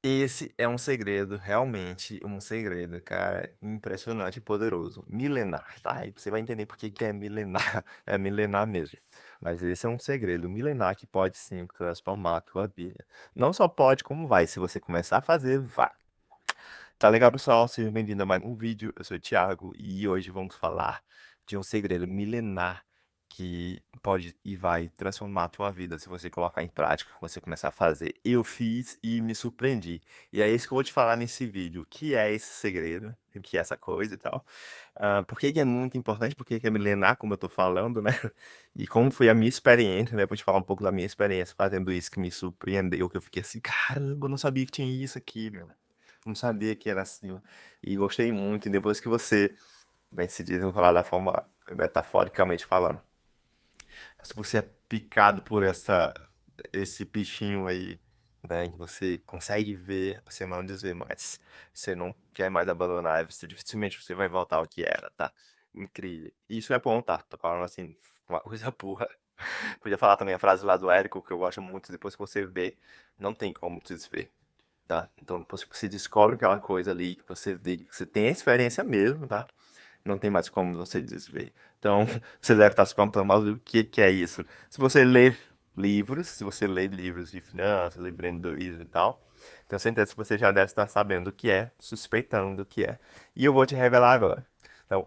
Esse é um segredo, realmente um segredo, cara, impressionante e poderoso. Milenar, tá? Aí você vai entender por que que é milenar, é milenar mesmo. Mas esse é um segredo milenar que pode sim transformar a tua vida. Não só pode, como vai. Se você começar a fazer, vai. Tá legal, pessoal? Seja bem-vindo a mais um vídeo. Eu sou o Thiago e hoje vamos falar de um segredo milenar que pode e vai transformar a tua vida se você colocar em prática, você começar a fazer. Eu fiz e me surpreendi. E é isso que eu vou te falar nesse vídeo. O que é esse segredo? O que é essa coisa e tal? Por que que é muito importante? Por que que é milenar, como eu tô falando, né? E como foi a minha experiência, né? Vou te falar um pouco da minha experiência fazendo isso que me surpreendeu, que eu fiquei assim, caramba, eu não sabia que tinha isso aqui, meu. Não sabia que era assim. E gostei muito. E depois que você, bem se diz, eu vou falar da forma metaforicamente falando. Se você é picado por esse bichinho aí, né, que você consegue ver, você não desvê mais. Você não quer mais abandonar, você dificilmente você vai voltar ao que era, tá? Incrível. E isso é bom, tá? Tô falando assim, uma coisa burra. Podia falar também a frase lá do Érico, que eu gosto muito, depois que você vê, não tem como desver. Tá? Então, depois que você descobre aquela coisa ali, que você tem a experiência mesmo, tá? Não tem mais como você desver. Então, você deve estar se perguntando, mas o que é isso? Se você lê livros, se você lê livros de finanças, de empreendedorismo e tal, tenho certeza que você já deve estar sabendo o que é, suspeitando do que é. E eu vou te revelar agora. Então,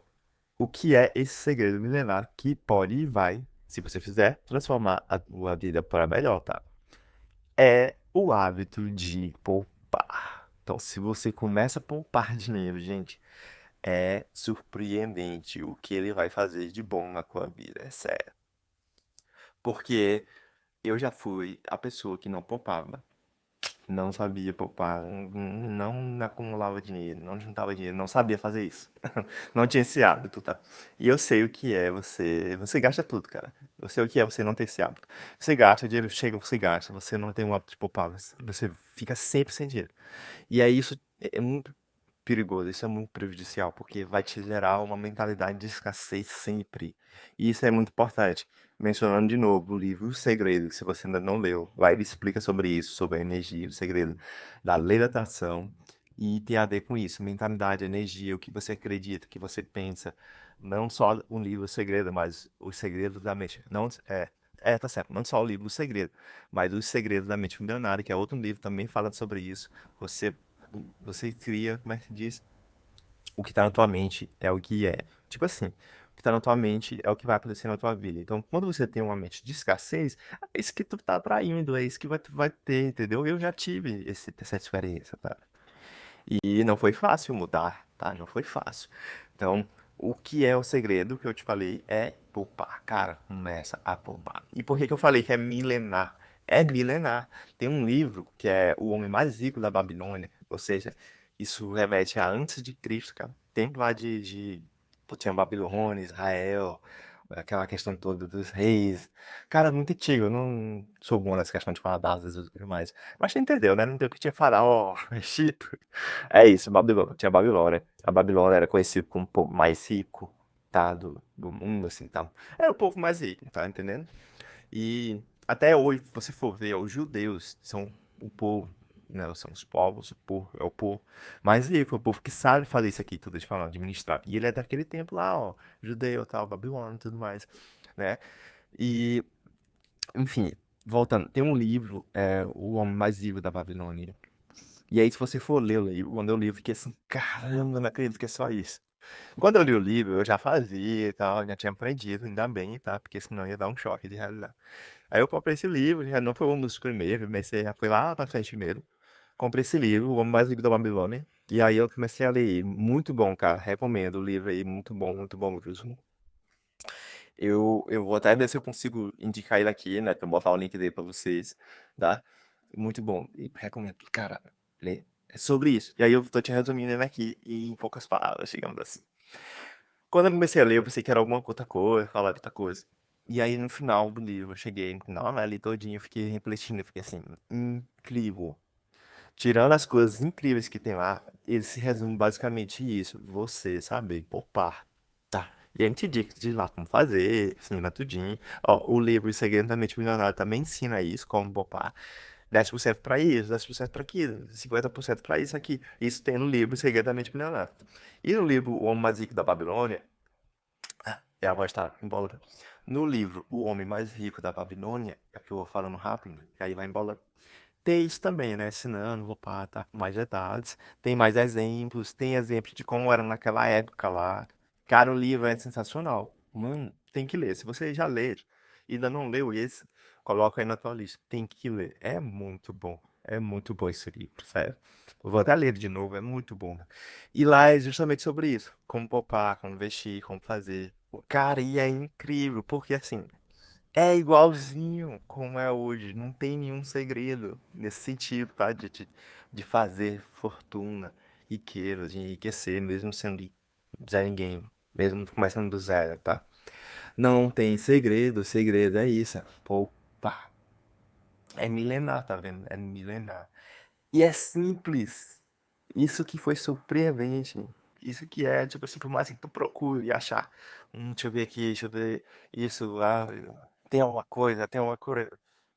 o que é esse segredo milenar que pode e vai, se você fizer, transformar a tua vida para melhor, tá? É o hábito de poupar. Então, se você começa a poupar dinheiro, gente, é surpreendente o que ele vai fazer de bom na tua vida, é sério. Porque eu já fui a pessoa que não poupava, não sabia poupar, não acumulava dinheiro, não juntava dinheiro, não sabia fazer isso. Não tinha esse hábito, tá? E eu sei o que é você gasta tudo, cara. Eu sei o que é você não ter esse hábito. Você gasta, o dinheiro chega, você gasta, você não tem o hábito de poupar, você fica sempre sem dinheiro. E aí isso é muito perigoso, isso é muito prejudicial, porque vai te gerar uma mentalidade de escassez sempre. E isso é muito importante. Mencionando de novo o livro O Segredo, se você ainda não leu, lá ele explica sobre isso, sobre a energia, o segredo da lei da atração, e tem a ver com isso, mentalidade, energia, o que você acredita, o que você pensa. Não só o livro O Segredo, mas o segredo da mente. Não, tá certo, não só o livro O Segredo, mas o segredo da mente milionária, que é outro livro também fala sobre isso. Você você cria, como é que se diz? O que tá na tua mente é o que é. Tipo assim, o que tá na tua mente é o que vai acontecer na tua vida. Então, quando você tem uma mente de escassez, é isso que tu tá atraindo, é isso que vai ter, entendeu? Eu já tive essa experiência, tá? E não foi fácil mudar, tá? Não foi fácil. Então, o que é o segredo que eu te falei é poupar. Cara, começa a poupar. E por que que eu falei que é milenar? É milenar. Tem um livro que é O Homem Mais Rico da Babilônia, ou seja, isso remete a antes de Cristo, cara. Tempo lá pô, tinha Babilônia, Israel, aquela questão toda dos reis. Cara, muito antigo, eu não sou bom nessa questão de falar datas e tudo mais. Mas você entendeu, né? Não tem o que tinha faraó, Egito. É isso, Babilônia. Tinha Babilônia. A Babilônia era conhecida como o povo mais rico, tá? Do mundo, assim, tá? Era o povo mais rico, tá entendendo? E até hoje, se você for ver, os judeus são o povo, né? São os povos, é o povo mais rico, é o povo que sabe fazer isso aqui, tudo de falar, administrar. E ele é daquele tempo lá, ó, judeu, tal, Babilônia e tudo mais, né? E, enfim, voltando, tem um livro, O Homem Mais Rico da Babilônia. E aí, se você for ler o livro, quando eu li, eu fiquei assim, caramba, não acredito que é só isso. Quando eu li o livro, eu já fazia e tal, já tinha aprendido, ainda bem, tá? Porque senão ia dar um choque de realidade. Aí eu comprei esse livro, já não foi um dos primeiros, comecei a foi lá pra frente mesmo. Comprei esse livro, O Homem Mais Rico da Babilônia. E aí eu comecei a ler. Muito bom, cara. Recomendo o livro aí, muito bom mesmo. Eu vou até ver se eu consigo indicar ele aqui, né? Pra eu botar o link dele pra vocês, tá? Muito bom. E recomendo, cara. Lê. É sobre isso. E aí eu tô te resumindo ele aqui em poucas palavras, digamos assim. Quando eu comecei a ler, eu pensei que era alguma outra coisa, falar outra coisa. E aí no final do livro, eu cheguei no final, né, ali todinho, eu fiquei refletindo, eu fiquei assim, incrível. Tirando as coisas incríveis que tem lá, ele se resume basicamente isso, você saber poupar, tá? E a gente diz lá como fazer, ensina tudinho. Ó, o livro O Segredo da Mente Milionária também ensina isso, como poupar. 10% para isso, 10% para aquilo, 50% para isso aqui. Isso tem no livro Segredamente Milionário. E no livro O Homem Mais Rico da Babilônia, a voz está embora. No livro O Homem Mais Rico da Babilônia, é que eu vou falando rápido, que aí vai embora. Tem isso também, né? Ensinando, vou pá, tá com mais detalhes. Tem mais exemplos, tem exemplos de como era naquela época lá. Cara, o livro é sensacional. Mano, tem que ler. Se você já lê e ainda não leu esse, coloca aí na tua lista. Tem que ler. É muito bom. É muito bom esse livro, sério. Eu vou até ler ele de novo, é muito bom. E lá é justamente sobre isso. Como poupar, como investir, como fazer. Cara, e é incrível, porque assim, é igualzinho como é hoje, não tem nenhum segredo nesse sentido, tá? De fazer fortuna, riqueza, de enriquecer, mesmo sendo Zé Ninguém, mesmo começando do zero, tá? Não tem segredo, o segredo é isso, poupa. É milenar, tá vendo? É milenar. E é simples. Isso que foi surpreendente. Isso que é, tipo assim, por mais que tu procure e achar. Deixa eu ver aqui, deixa eu ver isso lá. Tem alguma coisa.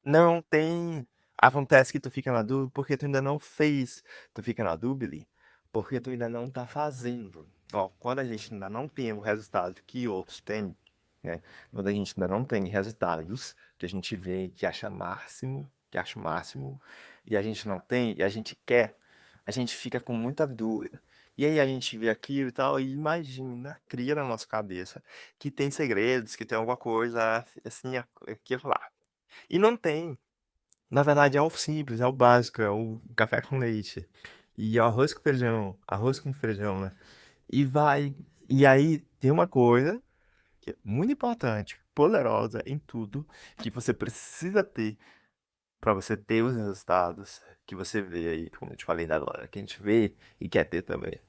Não tem. Acontece que tu fica na dúvida porque tu ainda não fez. Tu fica na dúvida porque tu ainda não tá fazendo. Ó, quando a gente ainda não tem o resultado que outros têm, né? Quando a gente ainda não tem resultados que a gente vê, que acha o máximo, e a gente não tem, e a gente quer, a gente fica com muita dúvida. E aí a gente vê aquilo e tal, e imagina, cria na nossa cabeça que tem segredos, que tem alguma coisa assim, aquilo lá. E não tem. Na verdade é o simples, é o básico, é o café com leite. E arroz com feijão, né? E vai. E aí tem uma coisa que é muito importante, poderosa em tudo, que você precisa ter para você ter os resultados que você vê aí, como eu te falei da agora, que a gente vê e quer ter também.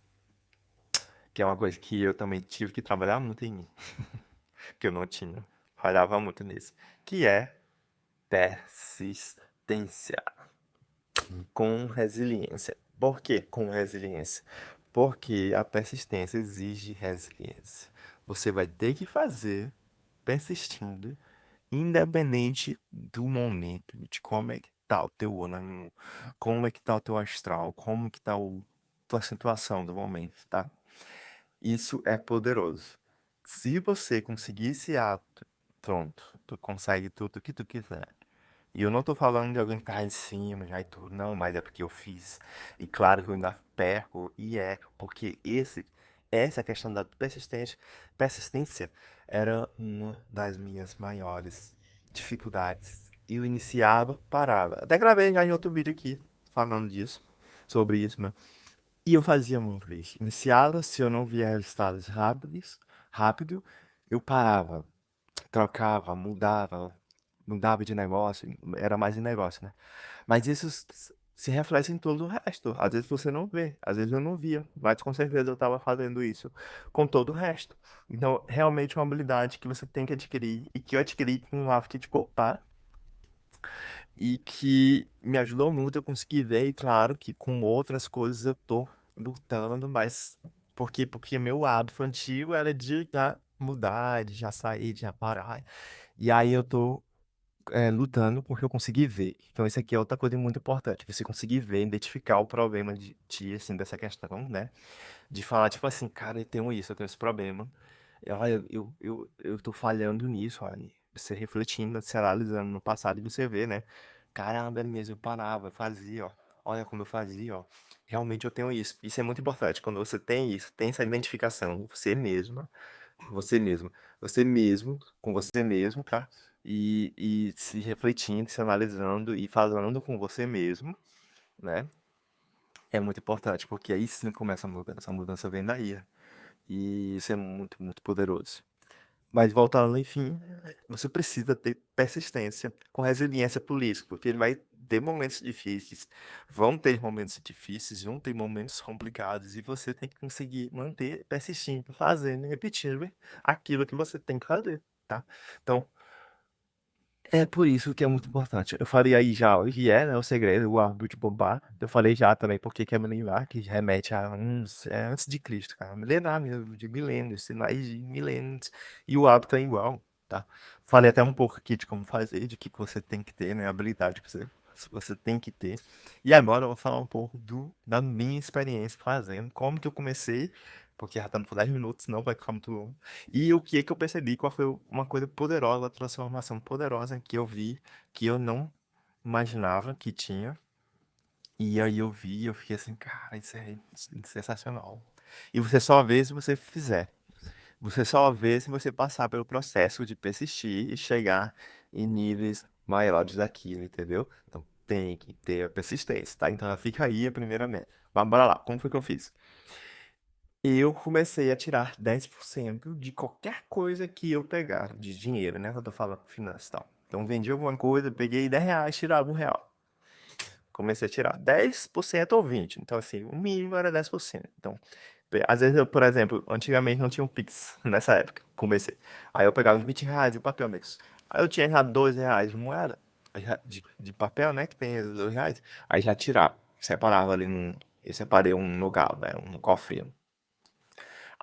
Que é uma coisa que eu também tive que trabalhar muito em mim, que eu não tinha. Falhava muito nisso. Que é persistência com resiliência. Por que com resiliência? Porque a persistência exige resiliência. Você vai ter que fazer persistindo, independente do momento, de como é que tá o teu ânimo, como é que tá o teu astral, como que tá tua situação do momento, tá? Isso é poderoso. Se você conseguir esse ato, pronto, tu consegue tudo o que tu quiser. E eu não tô falando de alguém que tá em cima já e tudo, não, mas é porque eu fiz. E claro que eu ainda perco, e é, porque essa questão da persistência era uma das minhas maiores dificuldades. Eu iniciava, parava. Até gravei já em outro vídeo aqui, falando disso, sobre isso, né? E eu fazia muito isso. Iniciava, se eu não via resultados rápido, eu parava, trocava, mudava de negócio, era mais em negócio, né? Mas isso se reflete em todo o resto. Às vezes você não vê, às vezes eu não via, mas com certeza eu estava fazendo isso com todo o resto. Então, realmente é uma habilidade que você tem que adquirir e que eu adquiri com o hábito de poupar e que me ajudou muito a conseguir ver, e claro que com outras coisas eu tô lutando, mas porque meu hábito antigo era de já mudar, de já sair, de já parar. E aí eu tô lutando porque eu consegui ver. Então, isso aqui é outra coisa muito importante. Você conseguir ver, identificar o problema de ti, assim, dessa questão, né? De falar, tipo assim, cara, eu tenho isso, eu tenho esse problema. Olha, eu tô falhando nisso, olha. Você refletindo, se analisando no passado e você vê, né? Caramba, é mesmo, eu parava, eu fazia, ó. Olha como eu fazia, ó. Realmente eu tenho isso. Isso é muito importante. Quando você tem isso, tem essa identificação, você mesmo, você mesmo, com você mesmo, tá? E se refletindo, se analisando e falando com você mesmo, né? É muito importante, porque aí sim começa a mudança vem daí. E isso é muito, muito poderoso. Mas voltando, enfim, você precisa ter persistência com resiliência política, porque ele vai ter momentos difíceis, vão ter momentos difíceis, vão ter momentos complicados, e você tem que conseguir manter persistindo, fazendo, repetindo aquilo que você tem que fazer, tá? Então, é por isso que é muito importante. Eu falei aí já o que é, né, o segredo, o hábito de poupar. Eu falei já também porque que é milenar, que remete a antes de Cristo, cara. Milenar mesmo, de milênios, sinais de milênios. E o hábito é igual, tá? Falei até um pouco aqui de como fazer, de que você tem que ter, né, habilidade pra você. Você tem que ter. E agora eu vou falar um pouco da minha experiência fazendo, como que eu comecei, porque já estamos por 10 minutos, não vai ficar muito longo. E o que que eu percebi, qual foi uma coisa poderosa, uma transformação poderosa que eu vi, que eu não imaginava que tinha. E aí eu vi, eu fiquei assim, cara, isso é sensacional. E você só vê se você fizer. Você só vê se você passar pelo processo de persistir e chegar em níveis maiores daquilo, entendeu? Então tem que ter a persistência, tá? Então fica aí a primeira meta. Mas bora lá, como foi que eu fiz? Eu comecei a tirar 10% de qualquer coisa que eu pegar, de dinheiro, né? Eu tô falando finanças e tal. Então vendi alguma coisa, peguei R$ 10, tirava R$ 1. Comecei a tirar 10% ou 20%. Então, assim, o mínimo era 10%. Então, às vezes eu, por exemplo, antigamente não tinha um Pix nessa época. Comecei. Aí eu pegava uns R$ 20 de papel mesmo. Aí eu tinha já R$ 2 de moeda, aí de papel, né? Que tem os R$ 2. Aí já tirava. Separava ali num. Eu separei um no galo, né? Um cofrinho.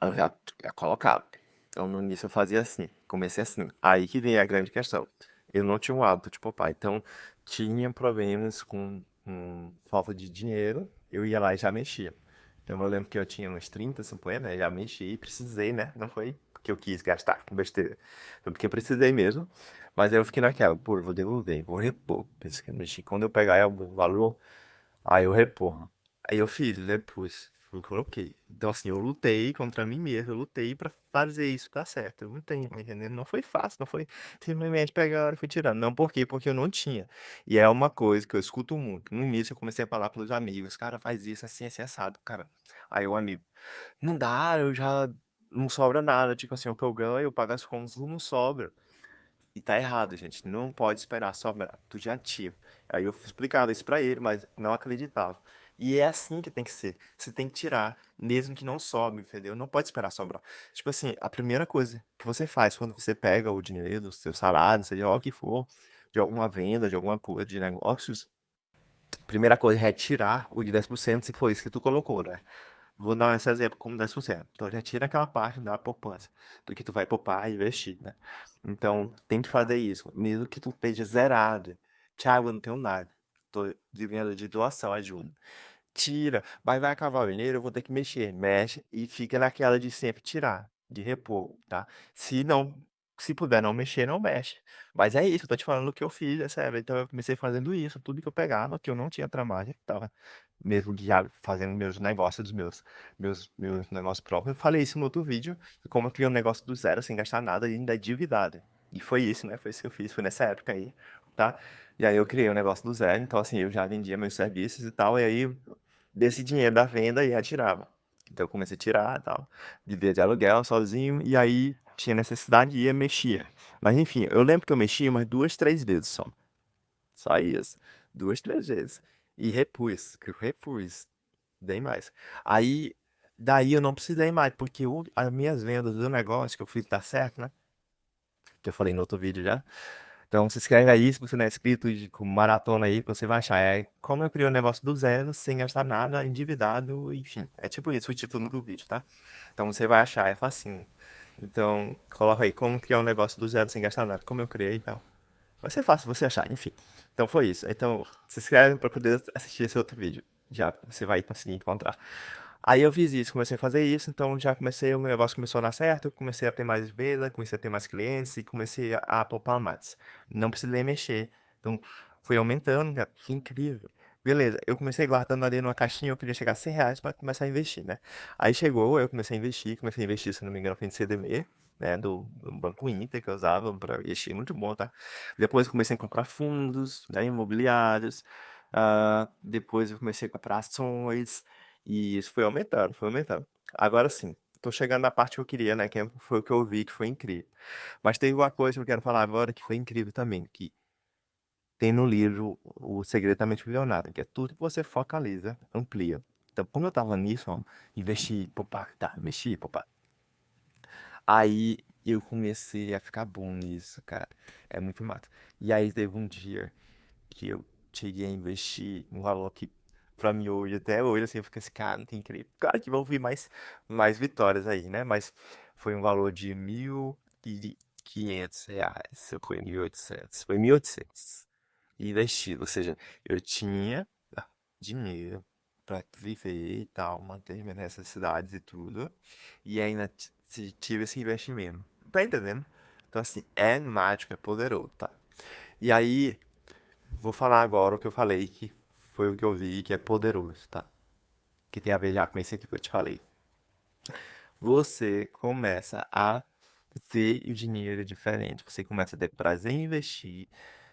Aí eu já colocava. Então no início eu fazia assim. Comecei assim. Aí que vem a grande questão. Eu não tinha o hábito de poupar. Então tinha problemas com falta de dinheiro. Eu ia lá e já mexia. Então eu lembro que eu tinha uns 30, 50, né? Já mexi e precisei, né? Não foi porque eu quis gastar com besteira. Foi porque eu precisei mesmo. Mas aí eu fiquei naquela, pô, eu vou devolver, vou repor. Pensei que eu mexi. Quando eu pegar o valor, aí eu repor. Aí eu fiz, depois, eu coloquei. Então assim, eu lutei contra mim mesmo, eu lutei pra fazer isso dar certo. Eu lutei, tá entendendo? Não foi fácil, não foi simplesmente pegar e fui tirando. Não, por quê? Porque eu não tinha. E é uma coisa que eu escuto muito. No início eu comecei a falar pros amigos, cara, faz isso assim assado, cara. Aí o amigo, não dá, eu já não sobra nada. Tipo assim, o que eu ganho, eu pago as contas, não sobra. E tá errado, gente. Não pode esperar sobrar. Tu já tinha. Aí eu explicava isso pra ele, mas não acreditava. E é assim que tem que ser. Você tem que tirar, mesmo que não sobre, entendeu? Não pode esperar sobrar. Tipo assim, a primeira coisa que você faz quando você pega o dinheiro do seu salário, seja lá o que for, de alguma venda, de alguma coisa, de negócios, primeira coisa é tirar o de 10% se for isso que tu colocou, né? Vou dar esse exemplo como 10%. Então já tira aquela parte da poupança, do que tu vai poupar e investir, né? Então tem que fazer isso, mesmo que tu esteja zerado. Thiago, eu não tenho nada. Tô vivendo de doação, ajuda. Tira, mas vai acabar o dinheiro, eu vou ter que mexer. Mexe e fica naquela de sempre tirar, de repor, tá? Se não, se puder não mexer, não mexe. Mas é isso, eu tô te falando o que eu fiz, é sério. Então eu comecei fazendo isso, tudo que eu pegava, que eu não tinha trabalho, tava mesmo já fazendo meus negócios, meus negócios próprios. Eu falei isso no outro vídeo, como eu criei um negócio do zero, sem gastar nada, e ainda endividado. E foi isso, né? Foi isso que eu fiz, foi nessa época aí, tá? E aí eu criei um negócio do zero, então assim, eu já vendia meus serviços e tal, e aí desse dinheiro da venda e retirava. Então eu comecei a tirar e tal, vivia de aluguel sozinho, e aí tinha necessidade e ia mexia. Mas enfim, eu lembro que eu mexia umas 2, 3 vezes só. Só isso. 2, 3 vezes. E repus, que eu repus. Bem mais. Aí, daí eu não precisei mais, porque as minhas vendas do negócio que eu fiz dar certo, né? Que eu falei no outro vídeo já. Então se inscreve aí, se você não é inscrito, com maratona aí, que você vai achar. É como eu criei um negócio do zero, sem gastar nada, endividado, enfim. É tipo isso, o título do vídeo, tá? Então você vai achar, é facinho. Então, coloca aí, como criar um negócio do zero sem gastar nada, como eu criei e tal. Vai ser fácil você achar, enfim. Então foi isso. Então, se inscreve para poder assistir esse outro vídeo. Já você vai conseguir encontrar. Aí eu fiz isso, comecei a fazer isso, então já comecei, o meu negócio começou a dar certo, eu comecei a ter mais venda, comecei a ter mais clientes e comecei a poupar mais. Não precisei mexer. Então, foi aumentando, cara, que incrível. Beleza, eu comecei guardando ali numa caixinha, eu queria chegar a R$ 100 para começar a investir, né? Aí chegou, eu comecei a investir, se não me engano, foi em CDB, né, do Banco Inter que eu usava para investir, muito bom, tá? Depois eu comecei a comprar fundos, né, imobiliários, depois eu comecei a comprar ações, e isso foi aumentando, foi aumentando. Agora sim, tô chegando na parte que eu queria, né, que foi o que eu vi que foi incrível. Mas tem uma coisa que eu quero falar agora que foi incrível também, que tem no livro O Segredo da Mente Milionária, que é tudo que você focaliza, amplia. Então, como eu tava nisso, ó, investir, poupar, tá, mexi, poupar. Aí eu comecei a ficar bom nisso, cara. É muito massa. E aí teve um dia que eu cheguei a investir um valor que, pra mim hoje, até hoje, assim, eu fico assim, cara, não tem incrível. Claro que vão vir mais vitórias aí, né? Mas foi um valor de R$ 1.500. Foi 1.800. Foi 1.800. investido, ou seja, eu tinha dinheiro para viver e tal, manter minhas necessidades e tudo, e ainda tive esse investimento. Tá entendendo? Então, assim, é mágico, é poderoso, tá? E aí, vou falar agora o que eu falei, que foi o que eu vi que é poderoso, tá? Que tem a ver já com esse aqui que eu te falei. Você começa a ver o dinheiro diferente, você começa a ter prazer em investir,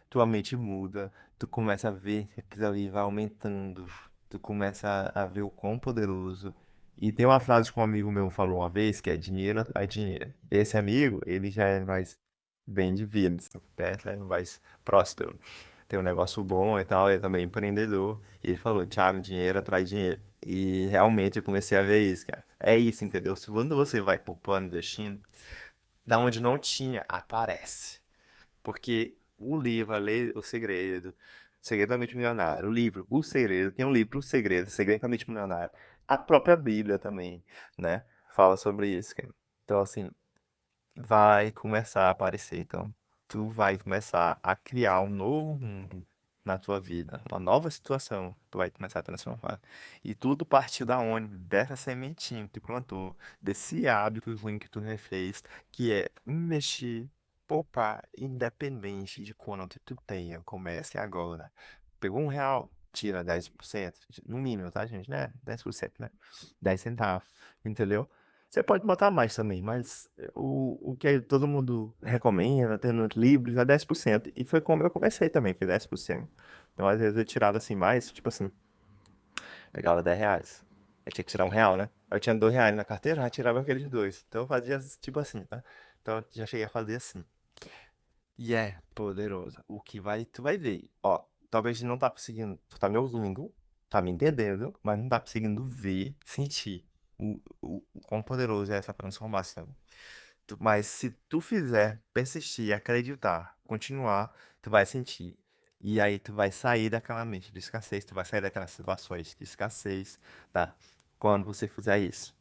tua mente muda, tu começa a ver que aquilo ali vai aumentando, tu começa a ver o quão poderoso. E tem uma frase que um amigo meu falou uma vez, que é dinheiro atrai dinheiro. Esse amigo, ele já é mais bem de vida, é mais próspero. Tem um negócio bom e tal, ele também é empreendedor. E ele falou, Thiago, dinheiro atrai dinheiro. E realmente eu comecei a ver isso, cara. É isso, entendeu? Se quando você vai poupando, investindo, da onde não tinha, aparece. Porque o livro, a lei, o segredo da mente milionária, o livro, o segredo, tem um livro, o segredo da mente milionária. A própria Bíblia também, né? Fala sobre isso, cara. Então, assim, vai começar a aparecer. Então, tu vai começar a criar um novo mundo na tua vida, uma nova situação, tu vai começar a transformar. E tudo partiu da onde? Dessa sementinha que tu plantou, desse hábito ruim que tu refez, que é investir, poupar, independente de quanto tu tenha. Comece agora. Pegou R$ 1, tira 10%, no mínimo, tá, gente? Né? 10%, né? 10 centavos, entendeu? Você pode botar mais também, mas o que todo mundo recomenda, tendo livros, é 10%. E foi como eu comecei também, foi 10%. Então, às vezes, eu tirava assim mais, tipo assim, pegava R$ 10. Eu tinha que tirar R$ 1, né? Eu tinha R$ 2 na carteira, já tirava aqueles dois. Então, eu fazia tipo assim, tá? Então, eu já cheguei a fazer assim. E é poderoso. O que vai, tu vai ver. Ó, talvez não tá conseguindo, tu tá me ouvindo, tá me entendendo, mas não tá conseguindo ver, sentir o quão poderoso é essa transformação. Mas se tu fizer, persistir, acreditar, continuar, tu vai sentir. E aí tu vai sair daquela mente de escassez, tu vai sair daquelas situações de escassez, tá? Quando você fizer isso.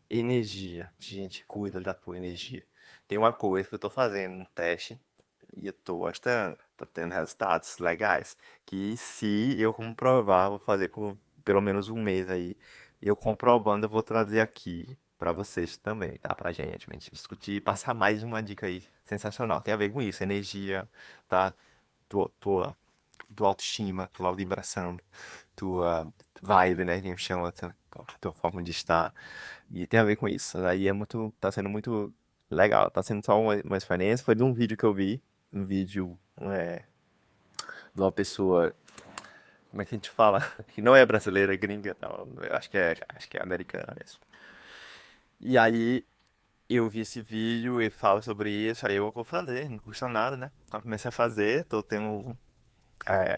Energia. Gente, cuida da tua energia. Tem uma coisa que eu tô fazendo um teste e eu tô gostando, tô tendo resultados legais. Que se eu comprovar, vou fazer por pelo menos um mês aí. Eu comprovando, eu vou trazer aqui pra vocês também, tá? Pra gente discutir e passar mais uma dica aí sensacional. Tem a ver com isso, energia, tá? Tua autoestima, tua vibração, tua vibe, né? Que a gente chama, tua forma de estar. E tem a ver com isso. Aí é muito, tá sendo muito legal. Tá sendo só uma experiência. Foi de um vídeo que eu vi, um vídeo de uma pessoa, como é que a gente fala? Que não é brasileira, é gringa, não. Eu acho que é americana mesmo. E aí eu vi esse vídeo e falo sobre isso, aí eu vou fazer, não custa nada, né? Então comecei a fazer, tô tendo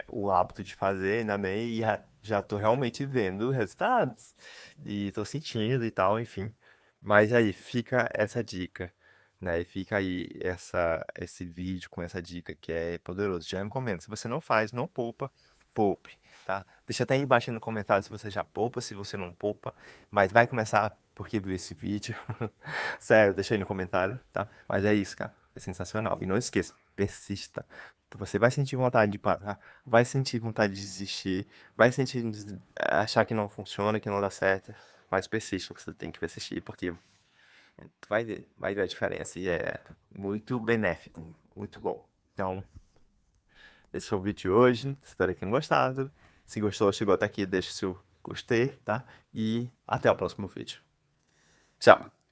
o hábito de fazer, ainda bem, e já tô realmente vendo resultados. E tô sentindo e tal, enfim. Mas aí fica essa dica, né? E fica aí esse vídeo com essa dica que é poderoso. Já recomendo. Se você não faz, não poupa, poupe, tá? Deixa até aí embaixo no comentário se você já poupa, se você não poupa. Mas vai começar porque viu esse vídeo. Sério, deixa aí no comentário, tá? Mas é isso, cara. É sensacional. E não esqueça, persista. Você vai sentir vontade de parar, vai sentir vontade de desistir, vai sentir achar que não funciona, que não dá certo, mas persista, você tem que persistir, porque tu vai ver a diferença e é muito benéfico, muito bom. Então, esse foi o vídeo de hoje, espero que tenham gostado. Se gostou, chegou até aqui, deixa o seu gostei, tá? E até o próximo vídeo. Tchau!